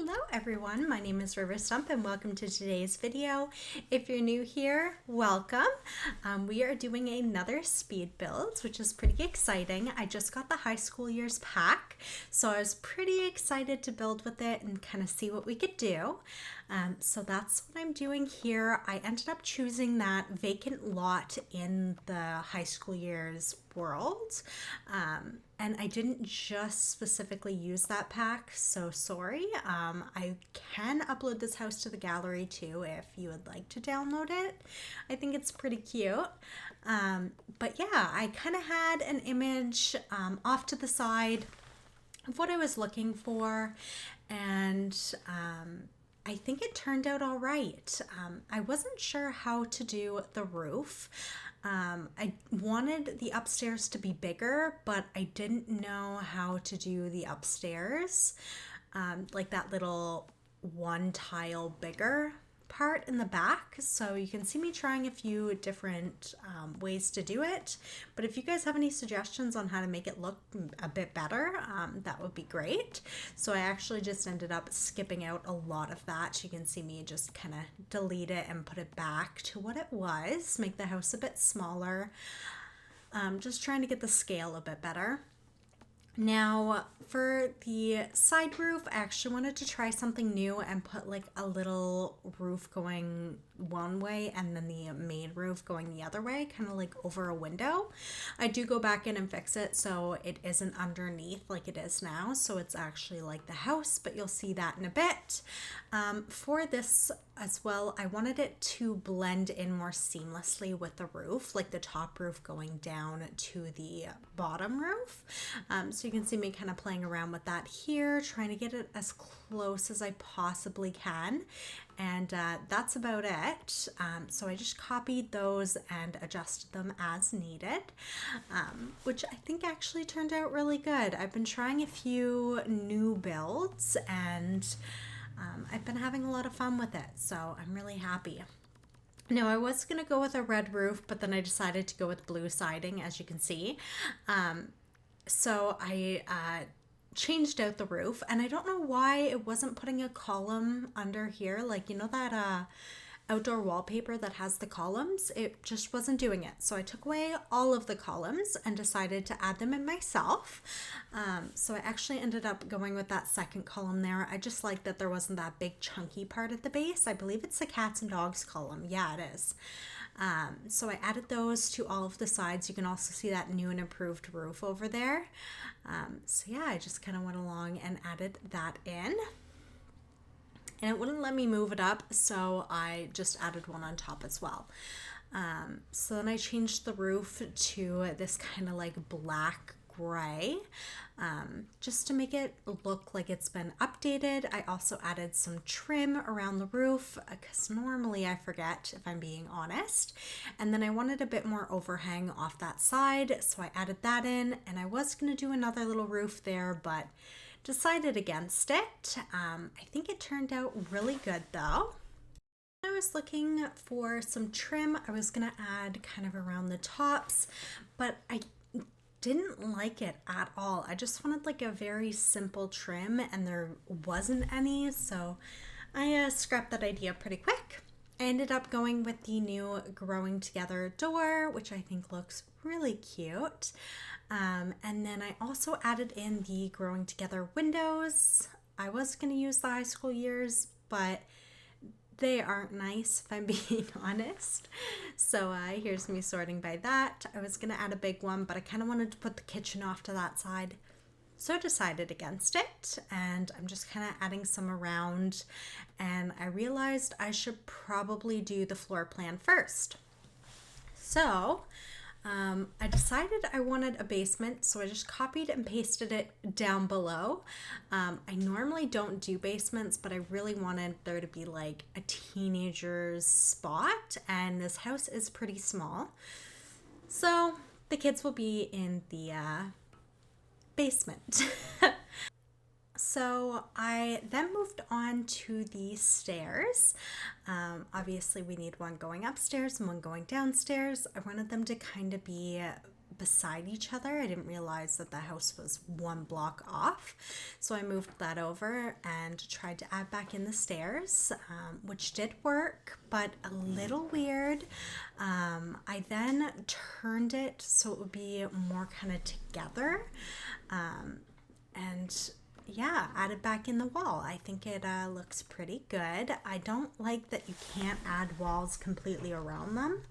Hello everyone, my name is River Stump and welcome to today's video. If you're new here, welcome. We are doing another speed build, which is pretty exciting. I just got the high school years pack, so I was pretty excited to build with it and kind of see what we could do. So that's what I'm doing here. I ended up choosing that vacant lot in the high school years world. And I didn't just specifically use that pack, so sorry. I can upload this house to the gallery too if you would like to download it. I think it's pretty cute. But yeah, I kind of had an image off to the side of what I was looking for, and I think it turned out all right. I wasn't sure how to do the roof. I wanted the upstairs to be bigger, but I didn't know how to do the upstairs, like that little one tile bigger part in the back. So you can see me trying a few different ways to do it. But if you guys have any suggestions on how to make it look a bit better, that would be great. So I actually just ended up skipping out a lot of that. You can see me just kind of delete it and put it back to what it was, make the house a bit smaller. Just trying to get the scale a bit better. Now, for the side roof, I actually wanted to try something new and put like a little roof going one way and then the main roof going the other way, kind of like over a window. I do go back in and fix it so it isn't underneath like it is now, so it's actually like the house, but you'll see that in a bit. For this as well, I wanted it to blend in more seamlessly with the roof, like the top roof going down to the bottom roof. So you can see me kind of playing around with that here, trying to get it as close as I possibly can. And that's about it. So I just copied those and adjusted them as needed, which I think actually turned out really good. I've been trying a few new builds and I've been having a lot of fun with it, so I'm really happy. Now, I was going to go with a red roof, but then I decided to go with blue siding, as you can see. So I changed out the roof, and I don't know why it wasn't putting a column under here, like, you know that outdoor wallpaper that has the columns? It just wasn't doing it. So I took away all of the columns and decided to add them in myself. So I actually ended up going with that second column there. I just like that there wasn't that big chunky part at the base. I believe it's the cats and dogs column. Yeah, it is. So I added those to all of the sides. You can also see that new and improved roof over there. So yeah, I just kind of went along and added that in. And it wouldn't let me move it up, so I just added one on top as well. So then I changed the roof to this kind of like black gray, just to make it look like it's been updated. I also added some trim around the roof because normally I forget, if I'm being honest. And then I wanted a bit more overhang off that side, so I added that in. And I was going to do another little roof there, but decided against it. I think it turned out really good though. I was looking for some trim. I was going to add kind of around the tops, but I didn't like it at all. I just wanted like a very simple trim and there wasn't any, so I scrapped that idea pretty quick. I ended up going with the new Growing Together door, which I think looks really cute. And then I also added in the Growing Together windows. I was going to use the high school years, but they aren't nice if I'm being honest. So here's me sorting by that. I was going to add a big one, but I kind of wanted to put the kitchen off to that side. So I decided against it, and I'm just kind of adding some around, and I realized I should probably do the floor plan first. So I decided I wanted a basement, so I just copied and pasted it down below. I normally don't do basements, but I really wanted there to be like a teenager's spot, and this house is pretty small. So the kids will be in the basement. So I then moved on to the stairs. Obviously we need one going upstairs and one going downstairs. I wanted them to kind of be beside each other. I didn't realize that the house was one block off. So I moved that over and tried to add back in the stairs, which did work, but a little weird. I then turned it so it would be more kind of together. And yeah, added back in the wall. I think it looks pretty good. I don't like that you can't add walls completely around them.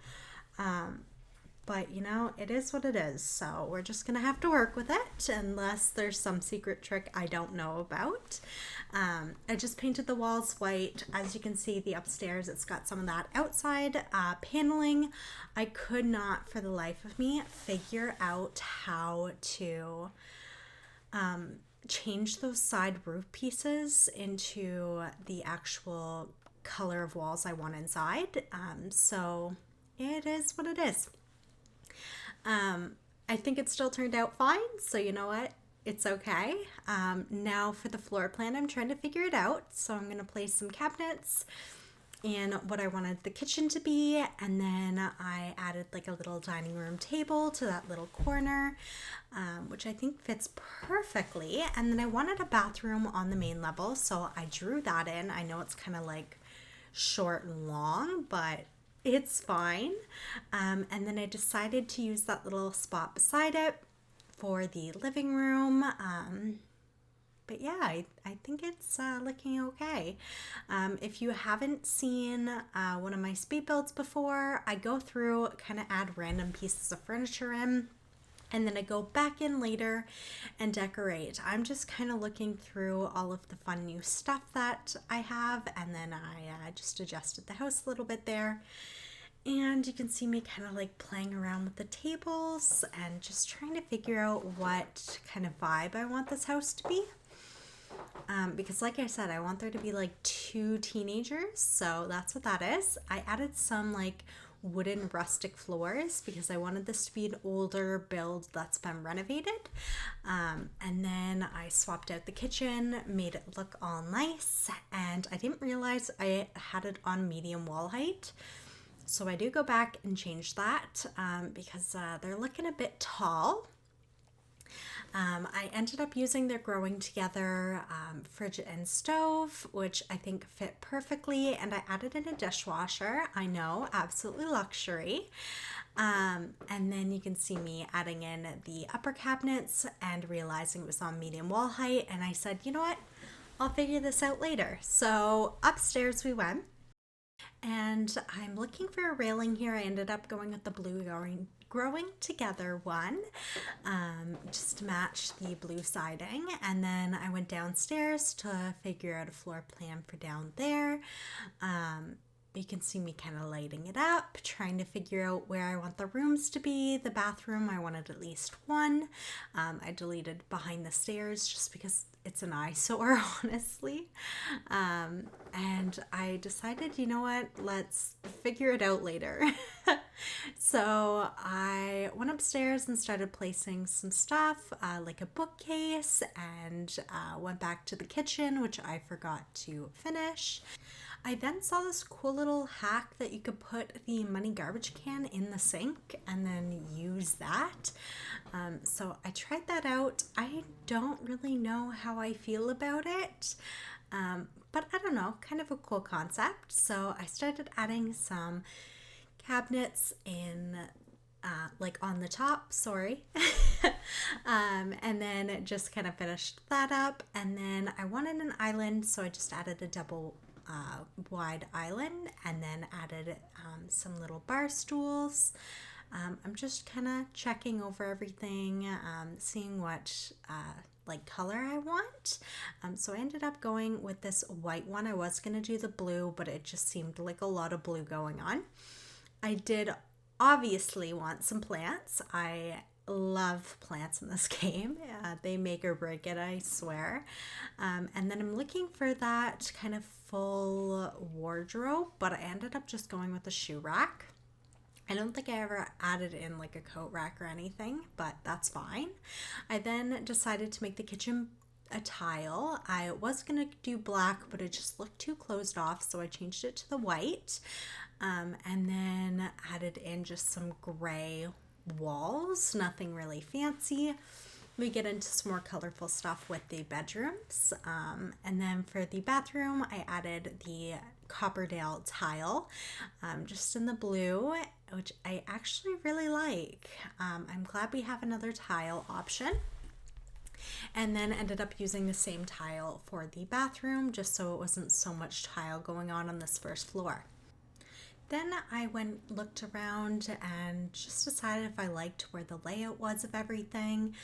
But you know, it is what it is. So we're just gonna have to work with it unless there's some secret trick I don't know about. I just painted the walls white. As you can see, the upstairs, it's got some of that outside paneling. I could not for the life of me figure out how to change those side roof pieces into the actual color of walls I want inside. So it is what it is. I think it still turned out fine, so you know what? It's okay. Now for the floor plan, I'm trying to figure it out. So I'm going to place some cabinets and what I wanted the kitchen to be, and then I added like a little dining room table to that little corner, which I think fits perfectly. And then I wanted a bathroom on the main level, so I drew that in. I know it's kind of like short and long, but it's fine. And then I decided to use that little spot beside it for the living room. But yeah, I think it's looking okay. If you haven't seen one of my speed builds before, I go through, kind of add random pieces of furniture in, and then I go back in later and decorate. I'm just kind of looking through all of the fun new stuff that I have, and then I just adjusted the house a little bit there. And you can see me kind of like playing around with the tables and just trying to figure out what kind of vibe I want this house to be. Because like I said, I want there to be like 2 teenagers, so that's what that is. I added some like wooden rustic floors because I wanted this to be an older build that's been renovated. And then I swapped out the kitchen, made it look all nice, and I didn't realize I had it on medium wall height. So I do go back and change that because they're looking a bit tall. I ended up using their Growing Together fridge and stove, which I think fit perfectly, and I added in a dishwasher. I know, absolutely luxury. And then you can see me adding in the upper cabinets and realizing it was on medium wall height, and I said, you know what, I'll figure this out later. So upstairs we went. And I'm looking for a railing here. I ended up going with the blue Growing Together one, just to match the blue siding. And then I went downstairs to figure out a floor plan for down there. You can see me kind of lighting it up, trying to figure out where I want the rooms to be. The bathroom, I wanted at least one. I deleted behind the stairs just because it's an eyesore, honestly. And I decided, you know what, let's figure it out later. So I went upstairs and started placing some stuff, like a bookcase, and went back to the kitchen, which I forgot to finish. I then saw this cool little hack that you could put the money garbage can in the sink and then use that. So I tried that out. I don't really know how I feel about it, but I don't know, kind of a cool concept. So I started adding some cabinets in like on the top, and then just kind of finished that up. And then I wanted an island, so I just added a double wide island and then added some little bar stools. I'm just kind of checking over everything, seeing what like color I want. So I ended up going with this white one. I was going to do the blue, but it just seemed like a lot of blue going on. I did obviously want some plants. I love plants in this game. They make or break it, I swear. And then I'm looking for that kind of full wardrobe, but I ended up just going with a shoe rack. I don't think I ever added in like a coat rack or anything, but that's fine. I then decided to make the kitchen a tile. I was gonna do black, but it just looked too closed off, so I changed it to the white, and then added in just some gray walls, nothing really fancy. We get into some more colorful stuff with the bedrooms. And then for the bathroom, I added the Copperdale tile, just in the blue, which I actually really like. I'm glad we have another tile option. And then ended up using the same tile for the bathroom, just so it wasn't so much tile going on this first floor. Then I looked around and just decided if I liked where the layout was of everything,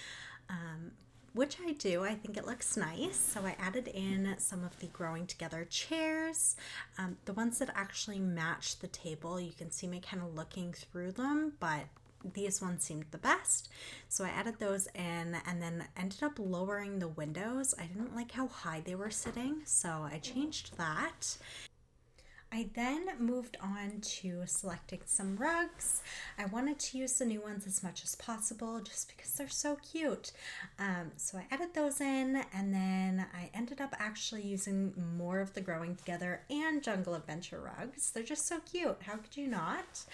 which I do. I think it looks nice. So I added in some of the Growing Together chairs, the ones that actually match the table. You can see me kind of looking through them, but these ones seemed the best. So I added those in and then ended up lowering the windows. I didn't like how high they were sitting, so I changed that. I then moved on to selecting some rugs. I wanted to use the new ones as much as possible just because they're so cute. So I added those in, and then I ended up actually using more of the Growing Together and Jungle Adventure rugs. They're just so cute. How could you not?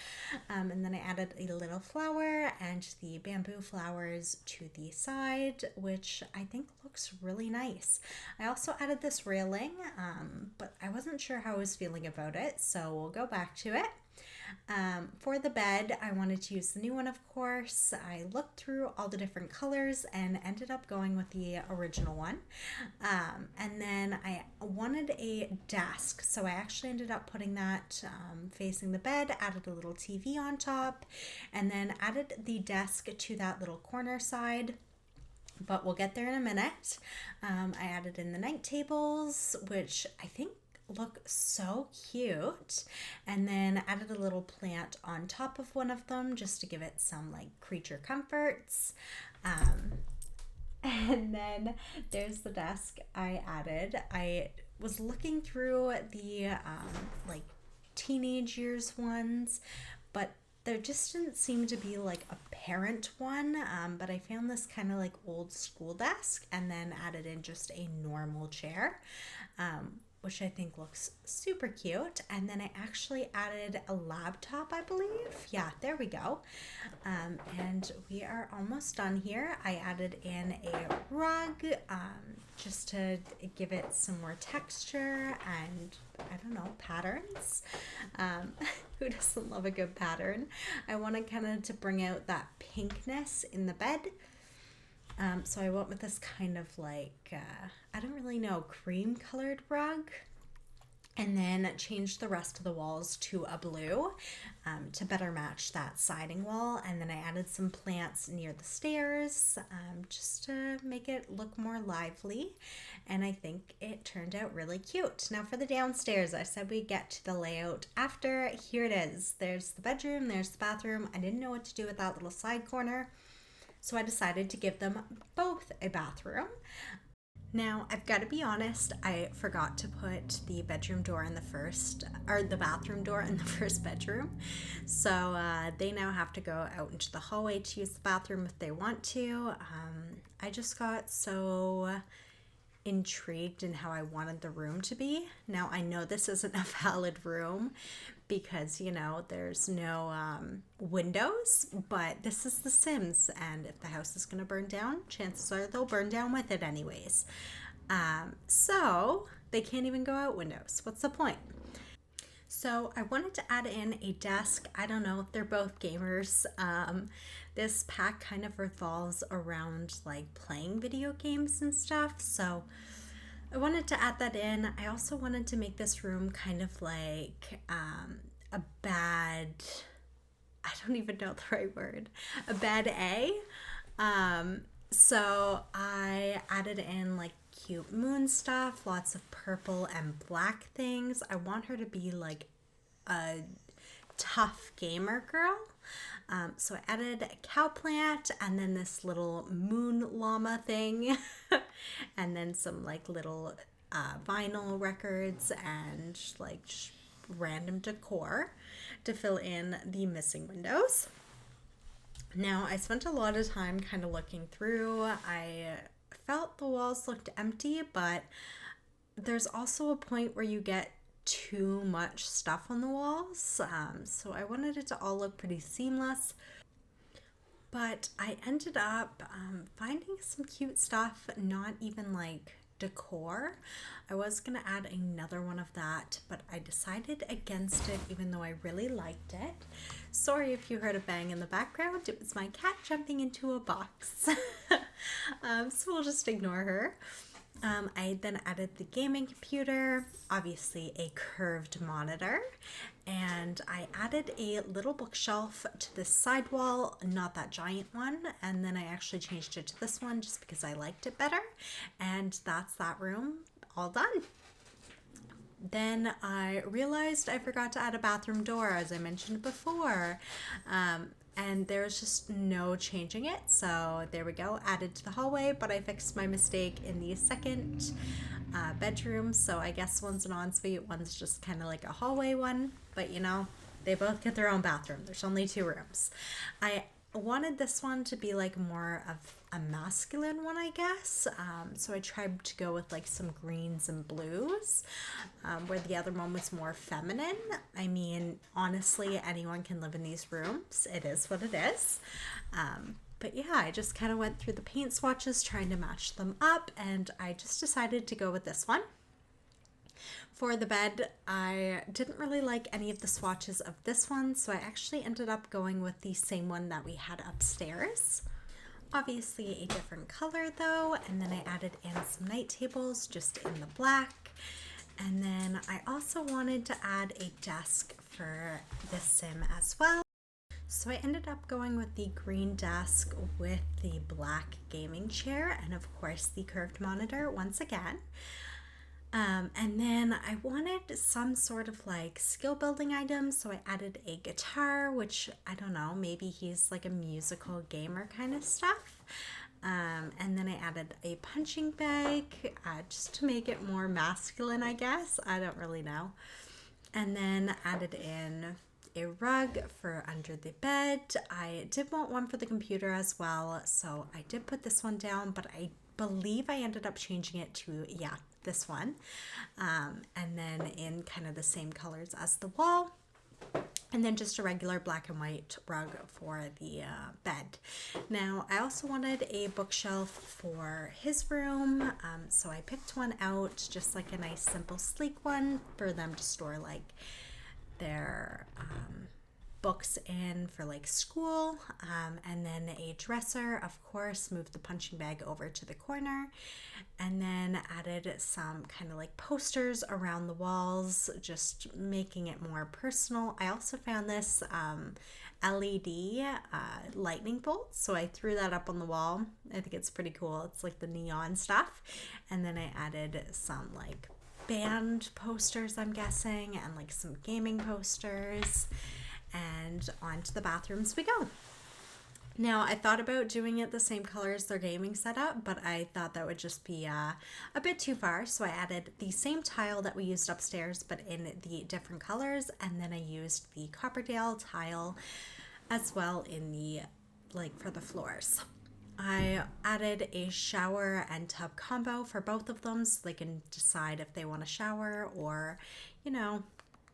And then I added a little flower and the bamboo flowers to the side, which I think looks really nice. I also added this railing, but I wasn't sure how I was feeling about it, so we'll go back to it. For the bed, I wanted to use the new one, of course. I looked through all the different colors and ended up going with the original one. And then I wanted a desk, so I actually ended up putting that facing the bed, added a little TV on top, and then added the desk to that little corner side. But we'll get there in a minute. I added in the night tables, which I think look so cute, and then added a little plant on top of one of them just to give it some like creature comforts. And then there's the desk I added. I was looking through the like teenage years ones, but there just didn't seem to be like a parent one, but I found this kind of like old school desk and then added in just a normal chair, which I think looks super cute. And then I actually added a laptop, I believe. Yeah, there we go. And we are almost done here. I added in a rug just to give it some more texture and, I don't know, patterns. Who doesn't love a good pattern? I wanted kind of to bring out that pinkness in the bed. So I went with this kind of like, I don't really know, cream colored rug, and then changed the rest of the walls to a blue to better match that siding wall. And then I added some plants near the stairs just to make it look more lively. And I think it turned out really cute. Now for the downstairs, I said we'd get to the layout after. Here it is. There's the bedroom, there's the bathroom. I didn't know what to do with that little side corner, so I decided to give them both a bathroom. Now, I've got to be honest, I forgot to put the bedroom door in the first, or the bathroom door in the first bedroom. So they now have to go out into the hallway to use the bathroom if they want to. I just got so intrigued in how I wanted the room to be. Now, I know this isn't a valid room because, you know, there's no windows, but this is The Sims, and if the house is going to burn down, chances are they'll burn down with it anyways. So they can't even go out windows. What's the point? So I wanted to add in a desk. I don't know if they're both gamers. This pack kind of revolves around like playing video games and stuff. So I wanted to add that in. I also wanted to make this room kind of like a bad, I don't even know the right word, a bad A. So I added in like cute moon stuff, lots of purple and black things. I want her to be like a tough gamer girl. So I added a cow plant and then this little moon llama thing and then some like little vinyl records and like random decor to fill in the missing windows. Now, I spent a lot of time kind of looking through. I felt the walls looked empty, but there's also a point where you get too much stuff on the walls. So I wanted it to all look pretty seamless. But I ended up finding some cute stuff, not even like decor. I was gonna add another one of that, but I decided against it even though I really liked it. Sorry if you heard a bang in the background, it was my cat jumping into a box. So we'll just ignore her. I then added the gaming computer, obviously a curved monitor, and I added a little bookshelf to this side wall, not that giant one, and then I actually changed it to this one just because I liked it better, and that's that room all done. Then I realized I forgot to add a bathroom door, as I mentioned before. And there's just no changing it. So there we go, added to the hallway, but I fixed my mistake in the second bedroom. So I guess one's an ensuite, one's just kind of like a hallway one. But you know, they both get their own bathroom. There's only 2 rooms. I wanted this one to be like more of a masculine one, I guess. So I tried to go with like some greens and blues, where the other one was more feminine. I mean, honestly, anyone can live in these rooms. It is what it is. But yeah, I just kind of went through the paint swatches trying to match them up, and I just decided to go with this one. For the bed, I didn't really like any of the swatches of this one, so I actually ended up going with the same one that we had upstairs. Obviously a different color though, and then I added in some night tables just in the black. And then I also wanted to add a desk for this sim as well. So I ended up going with the green desk with the black gaming chair and of course the curved monitor once again. And then I wanted some sort of like skill building items, so I added a guitar, which I don't know, maybe he's like a musical gamer kind of stuff. And then I added a punching bag, just to make it more masculine, I guess. I don't really know. And then added in a rug for under the bed. I did want one for the computer as well, so I did put this one down, but I believe I ended up changing it to, yeah, this one. And then in kind of the same colors as the wall. And then just a regular black and white rug for the bed. Now, I also wanted a bookshelf for his room, so I picked one out, just like a nice, simple, sleek one for them to store like their books in for like school, and then a dresser, of course, moved the punching bag over to the corner, and then added some kind of like posters around the walls, just making it more personal. I also found this LED lightning bolt, so I threw that up on the wall. I think it's pretty cool. It's like the neon stuff. And then I added some like band posters, I'm guessing, and like some gaming posters. And on to the bathrooms we go. Now, I thought about doing it the same color as their gaming setup, but I thought that would just be a bit too far. So I added the same tile that we used upstairs, but in the different colors. And then I used the Copperdale tile as well in the, like, for the floors. I added a shower and tub combo for both of them so they can decide if they want to shower or, you know,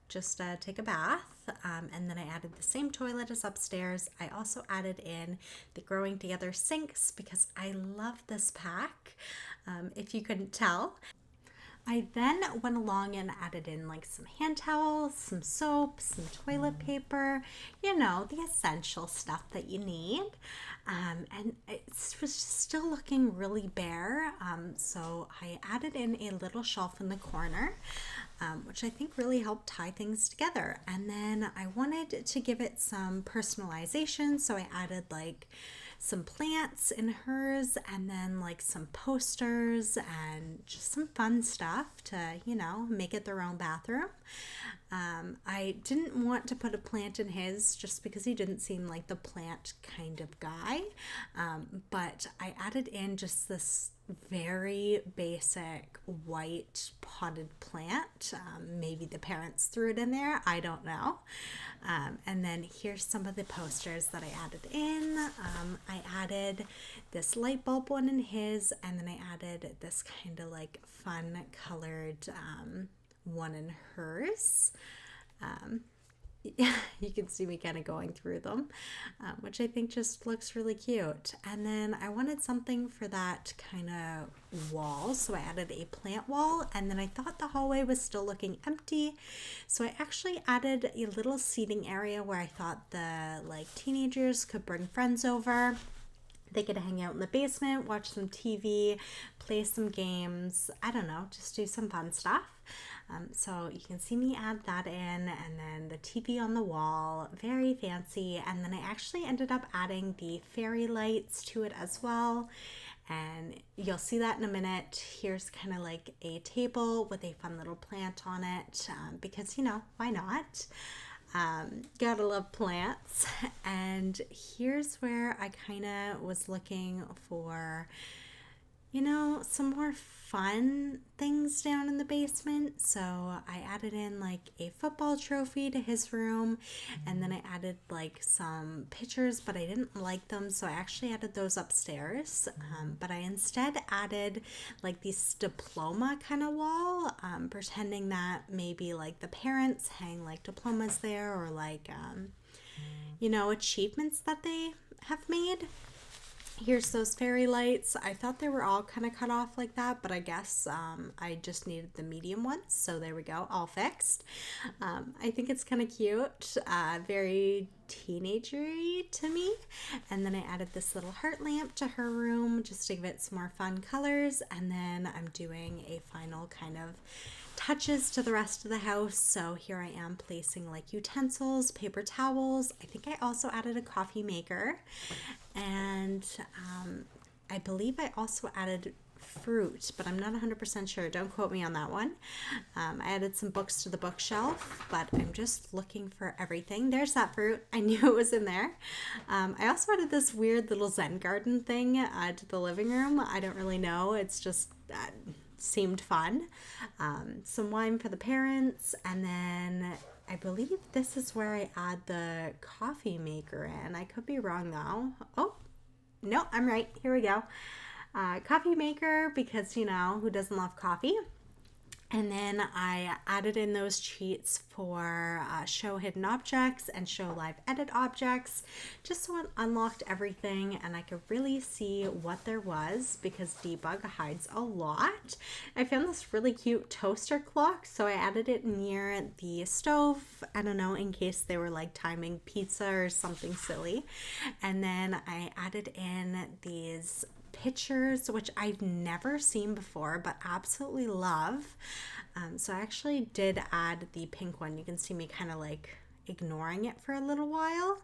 just take a bath. And then I added the same toilet as upstairs. I also added in the Growing Together sinks because I love this pack, if you couldn't tell. I then went along and added in like some hand towels, some soap, some toilet paper, you know, the essential stuff that you need. And it was still looking really bare. So I added in a little shelf in the corner, which I think really helped tie things together. And then I wanted to give it some personalization. So I added like some plants in hers and then like some posters and just some fun stuff to, you know, make it their own bathroom. I didn't want to put a plant in his just because he didn't seem like the plant kind of guy. But I added in just this very basic white potted plant. Maybe the parents threw it in there. I don't know. And then here's some of the posters that I added in. I added this light bulb one in his, and then I added this kind of like fun colored one in hers. you can see me kind of going through them, which I think just looks really cute. And then I wanted something for that kind of wall, so I added a plant wall. And then I thought the hallway was still looking empty, so I actually added a little seating area where I thought the like teenagers could bring friends over. They could hang out in the basement, watch some TV, play some games. I don't know, just do some fun stuff. So you can see me add that in, and then the TV on the wall, very fancy. And then I actually ended up adding the fairy lights to it as well. And you'll see that in a minute. Here's kind of like a table with a fun little plant on it, because, you know, why not? Gotta love plants. And here's where I kind of was looking for, you know, some more fun things down in the basement. So I added in like a football trophy to his room, and then I added like some pictures, but I didn't like them, so I actually added those upstairs. But I instead added like this diploma kind of wall, pretending that maybe like the parents hang like diplomas there, or like you know, achievements that they have made. Here's those fairy lights. I thought they were all kind of cut off like that, but I guess I just needed the medium ones. So there we go, all fixed. I think it's kind of cute, very teenagery to me. And then I added this little heart lamp to her room just to give it some more fun colors. And then I'm doing a final kind of touches to the rest of the house. So here I am placing like utensils, paper towels. I think I also added a coffee maker, and I believe I also added fruit, but I'm not 100% sure. Don't quote me on that one. I added some books to the bookshelf, but I'm just looking for everything. There's that fruit. I knew it was in there. I also added this weird little Zen garden thing to the living room. I don't really know. It's just seemed fun. Some wine for the parents, and then I believe this is where I add the coffee maker in. I could be wrong though. Oh, no, I'm right. Here we go. Coffee maker, because, you know, who doesn't love coffee? And then I added in those cheats for show hidden objects and show live edit objects, just so it unlocked everything and I could really see what there was, because Debug hides a lot. I found this really cute toaster clock, so I added it near the stove, I don't know, in case they were like timing pizza or something silly. And then I added in these pictures, which I've never seen before but absolutely love. So I actually did add the pink one. You can see me kind of like ignoring it for a little while.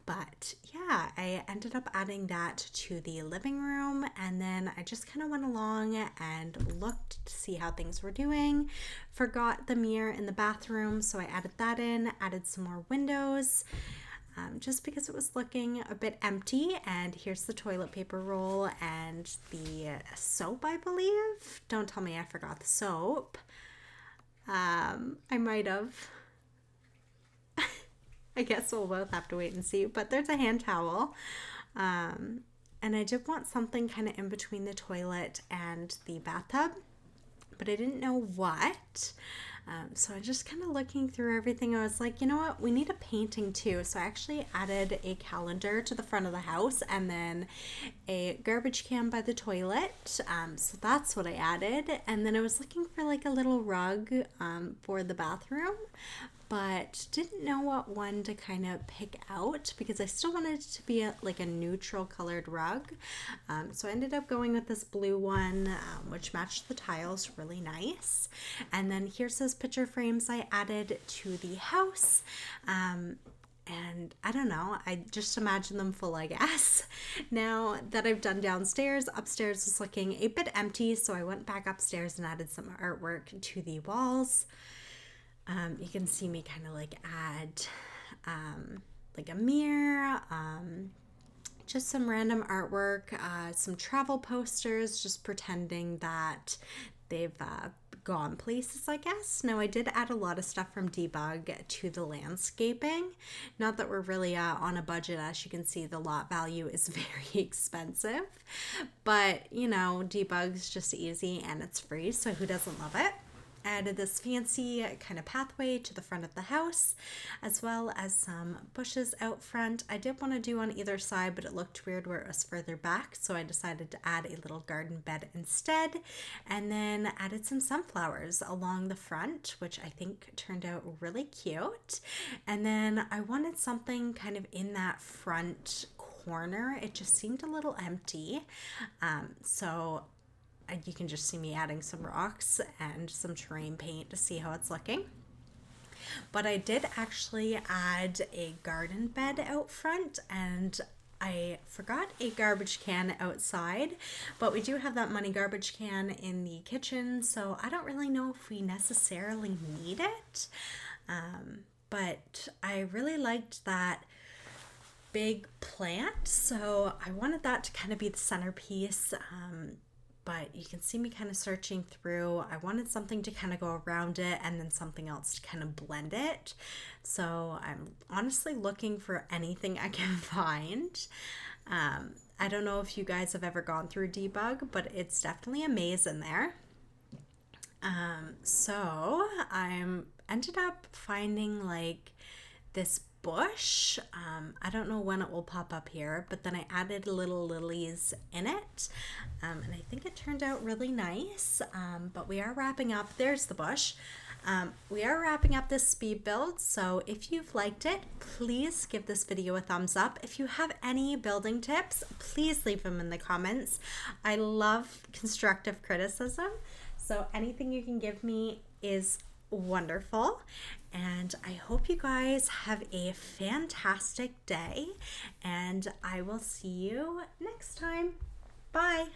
But yeah, I ended up adding that to the living room, and then I just kind of went along and looked to see how things were doing. Forgot the mirror in the bathroom, so I added that in, added some more windows. Just because it was looking a bit empty. And here's the toilet paper roll and the soap, I believe. Don't tell me I forgot the soap. I might have. I guess we'll both have to wait and see. But there's a hand towel. And I did want something kind of in between the toilet and the bathtub, but I didn't know what. So I just kind of looking through everything. I was like, you know what? We need a painting too. So I actually added a calendar to the front of the house, and then a garbage can by the toilet. So that's what I added. And then I was looking for like a little rug for the bathroom, but didn't know what one to kind of pick out, because I still wanted it to be like a neutral colored rug. So I ended up going with this blue one, which matched the tiles really nice. And then here's those picture frames I added to the house. And I don't know, I just imagine them full, I guess. Now that I've done downstairs, upstairs was looking a bit empty, so I went back upstairs and added some artwork to the walls. You can see me kind of like add like a mirror, just some random artwork, some travel posters, just pretending that they've gone places, I guess. Now I did add a lot of stuff from Debug to the landscaping. Not that we're really on a budget. As you can see, the lot value is very expensive, but you know, Debug's just easy and it's free, so who doesn't love it? added this fancy kind of pathway to the front of the house, as well as some bushes out front. I did want to do on either side, but it looked weird where it was further back, so I decided to add a little garden bed instead, and then added some sunflowers along the front, which I think turned out really cute. And then I wanted something kind of in that front corner. It just seemed a little empty, so you can just see me adding some rocks and some terrain paint to see how it's looking. But I did actually add a garden bed out front, and I forgot a garbage can outside, but we do have that money garbage can in the kitchen, so I don't really know if we necessarily need it. But I really liked that big plant, so I wanted that to kind of be the centerpiece. But you can see me kind of searching through. I wanted something to kind of go around it and then something else to kind of blend it. So I'm honestly looking for anything I can find. I don't know if you guys have ever gone through Debug, but it's definitely a maze in there. So I'm ended up finding like this bush. I don't know when it will pop up here, but then I added little lilies in it, and I think it turned out really nice. But we are wrapping up. There's the bush. We are wrapping up this speed build, so if you've liked it, please give this video a thumbs up. If you have any building tips, please leave them in the comments. I love constructive criticism, so anything you can give me is wonderful, and I hope you guys have a fantastic day, and I will see you next time. Bye.